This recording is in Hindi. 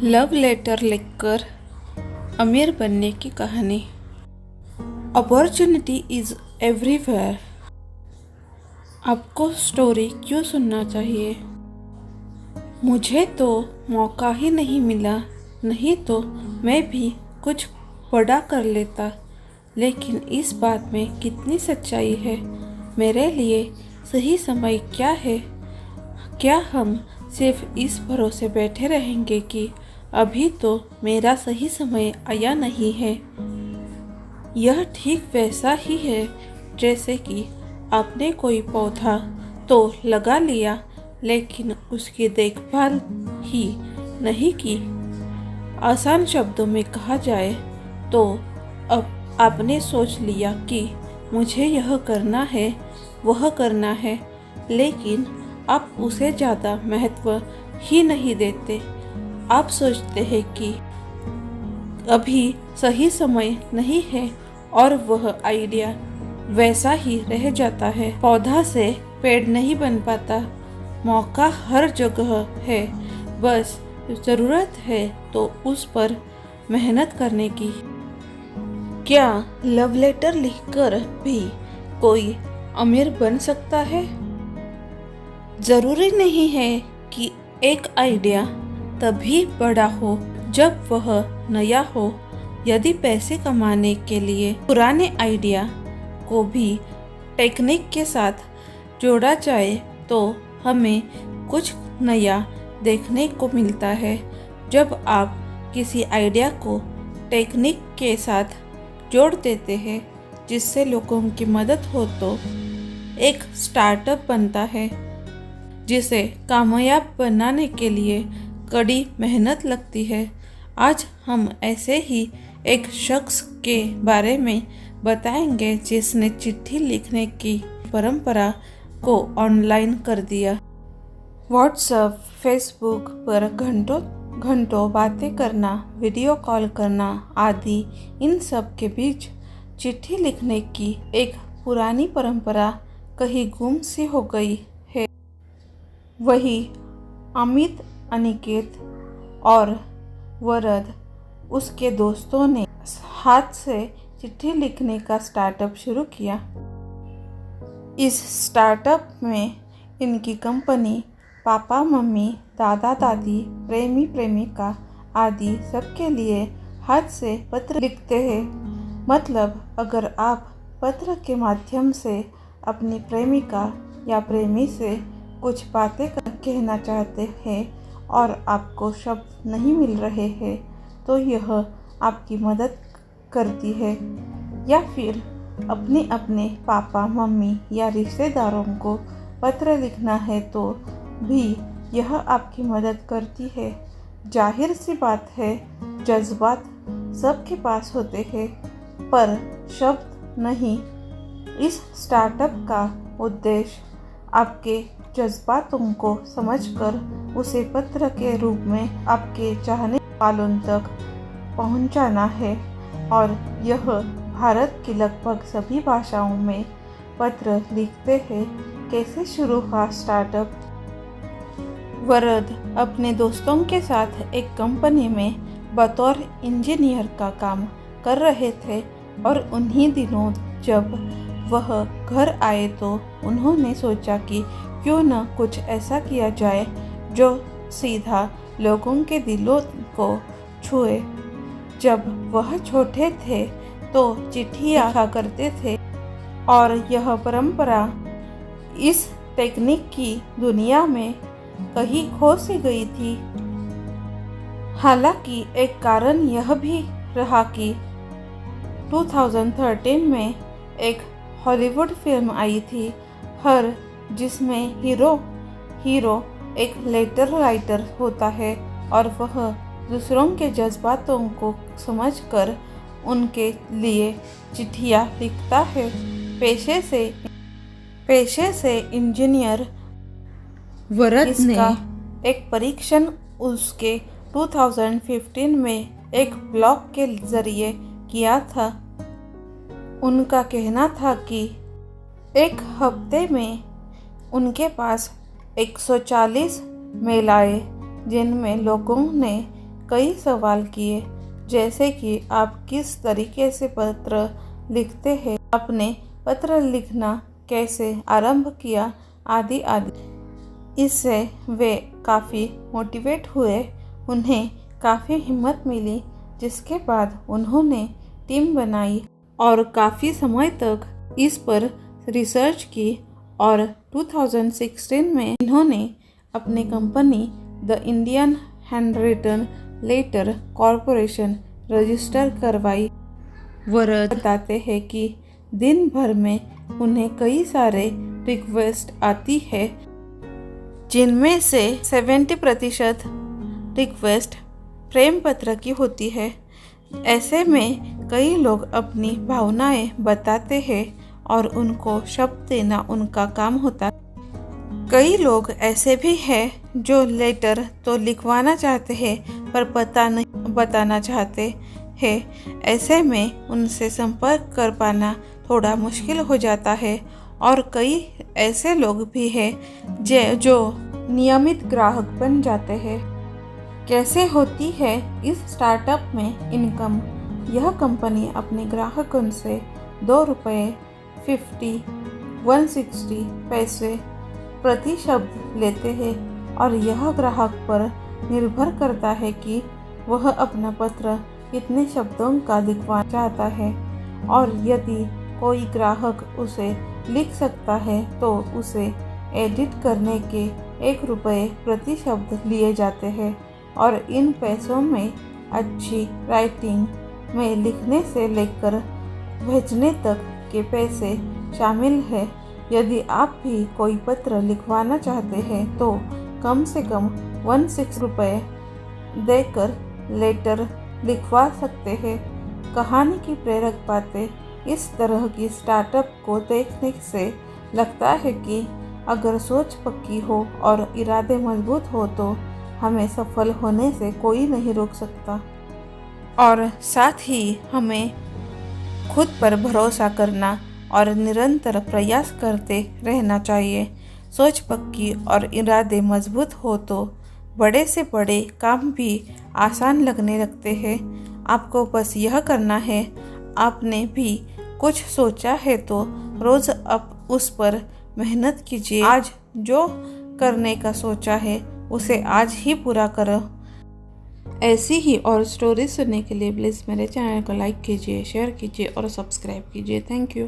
लव लेटर लिखकर अमीर बनने की कहानी। Opportunity is everywhere. आपको स्टोरी क्यों सुनना चाहिए? मुझे तो मौका ही नहीं मिला, नहीं तो मैं भी कुछ बड़ा कर लेता। लेकिन इस बात में कितनी सच्चाई है? मेरे लिए सही समय क्या है? क्या हम सिर्फ इस भरोसे बैठे रहेंगे कि अभी तो मेरा सही समय आया नहीं है? यह ठीक वैसा ही है जैसे कि आपने कोई पौधा तो लगा लिया, लेकिन उसकी देखभाल ही नहीं की। आसान शब्दों में कहा जाए तो अब आपने सोच लिया कि मुझे यह करना है, वह करना है, लेकिन आप उसे ज़्यादा महत्व ही नहीं देते। आप सोचते हैं कि अभी सही समय नहीं है और वह आइडिया वैसा ही रह जाता है। पौधा से पेड़ नहीं बन पाता। मौका हर जगह है, बस ज़रूरत है तो उस पर मेहनत करने की। क्या लव लेटर लिखकर भी कोई अमीर बन सकता है? ज़रूरी नहीं है कि एक आइडिया तभी बड़ा हो जब वह नया हो। यदि पैसे कमाने के लिए पुराने आइडिया को भी टेक्निक के साथ जोड़ा जाए तो हमें कुछ नया देखने को मिलता है। जब आप किसी आइडिया को टेक्निक के साथ जोड़ देते हैं जिससे लोगों की मदद हो तो एक स्टार्टअप बनता है, जिसे कामयाब बनाने के लिए कड़ी मेहनत लगती है। आज हम ऐसे ही एक शख्स के बारे में बताएंगे जिसने चिट्ठी लिखने की परंपरा को ऑनलाइन कर दिया। व्हाट्सएप, फेसबुक पर घंटों घंटों बातें करना, वीडियो कॉल करना आदि, इन सब के बीच चिट्ठी लिखने की एक पुरानी परंपरा कहीं गुम सी हो गई है। वही अमित, अनिकेत और वरद, उसके दोस्तों ने हाथ से चिट्ठी लिखने का स्टार्टअप शुरू किया। इस स्टार्टअप में इनकी कंपनी पापा मम्मी, दादा दादी, प्रेमी प्रेमिका आदि सबके लिए हाथ से पत्र लिखते हैं। मतलब अगर आप पत्र के माध्यम से अपनी प्रेमिका या प्रेमी से कुछ बातें कहना चाहते हैं और आपको शब्द नहीं मिल रहे हैं तो यह आपकी मदद करती है। या फिर अपने पापा मम्मी या रिश्तेदारों को पत्र लिखना है तो भी यह आपकी मदद करती है। जाहिर सी बात है, जज्बात सबके पास होते हैं पर शब्द नहीं। इस स्टार्टअप का उद्देश्य आपके जज्बातों को समझकर उसे पत्र के रूप में आपके चाहने वालों तक पहुंचाना है। और यह भारत की लगभग सभी भाषाओं में पत्र लिखते हैं। कैसे शुरू हुआ स्टार्टअप? वरद अपने दोस्तों के साथ एक कंपनी में बतौर इंजीनियर का काम कर रहे थे और उन्हीं दिनों जब वह घर आए तो उन्होंने सोचा कि क्यों न कुछ ऐसा किया जाए जो सीधा लोगों के दिलों को छुए। जब वह छोटे थे तो चिट्ठियाँ लिखा करते थे और यह परंपरा इस टेक्निक की दुनिया में कहीं खो सी गई थी। हालांकि एक कारण यह भी रहा कि 2013 में एक हॉलीवुड फिल्म आई थी हर, जिसमें हीरो एक लेटर राइटर होता है और वह दूसरों के जज्बातों को समझकर उनके लिए चिट्ठियाँ लिखता है। पेशे से इंजीनियर वरद इसका एक परीक्षण उसके 2015 में एक ब्लॉग के जरिए किया था। उनका कहना था कि एक हफ्ते में उनके पास 140 मेल आए जिनमें लोगों ने कई सवाल किए, जैसे कि आप किस तरीके से पत्र लिखते हैं, आपने पत्र लिखना कैसे आरंभ किया, आदि आदि। इससे वे काफ़ी मोटिवेट हुए, उन्हें काफ़ी हिम्मत मिली, जिसके बाद उन्होंने टीम बनाई और काफ़ी समय तक इस पर रिसर्च की और 2016 में इन्होंने अपनी company the Indian handwritten letter corporation register करवाई। वह बताते हैं कि दिन भर में उन्हें कई सारे रिक्वेस्ट आती है, जिनमें से 70% रिक्वेस्ट प्रेम पत्र की होती है। ऐसे में कई लोग अपनी भावनाएं बताते हैं और उनको शब्द देना उनका काम होता है। कई लोग ऐसे भी हैं जो लेटर तो लिखवाना चाहते हैं पर पता नहीं बताना चाहते हैं। ऐसे में उनसे संपर्क कर पाना थोड़ा मुश्किल हो जाता है। और कई ऐसे लोग भी हैं जो नियमित ग्राहक बन जाते हैं। कैसे होती है इस स्टार्टअप में इनकम? यह कंपनी अपने ग्राहकों से ₹2.50 160 पैसे प्रति शब्द लेते हैं और यह ग्राहक पर निर्भर करता है कि वह अपना पत्र कितने शब्दों का लिखवाना चाहता है। और यदि कोई ग्राहक उसे लिख सकता है तो उसे एडिट करने के ₹1 प्रति शब्द लिए जाते हैं और इन पैसों में अच्छी राइटिंग में लिखने से लेकर भेजने तक के पैसे शामिल हैं। यदि आप भी कोई पत्र लिखवाना चाहते हैं तो कम से कम ₹16 देकर लेटर लिखवा सकते हैं। कहानी की प्रेरक बातें। इस तरह की स्टार्टअप को देखने से लगता है कि अगर सोच पक्की हो और इरादे मजबूत हो तो हमें सफल होने से कोई नहीं रोक सकता। और साथ ही हमें खुद पर भरोसा करना और निरंतर प्रयास करते रहना चाहिए। सोच पक्की और इरादे मजबूत हो तो बड़े से बड़े काम भी आसान लगने लगते हैं। आपको बस यह करना है, आपने भी कुछ सोचा है तो रोज़ आप उस पर मेहनत कीजिए। आज जो करने का सोचा है उसे आज ही पूरा करो। ऐसी ही और स्टोरी सुनने के लिए प्लीज़ मेरे चैनल को लाइक कीजिए, शेयर कीजिए और सब्सक्राइब कीजिए। Thank you.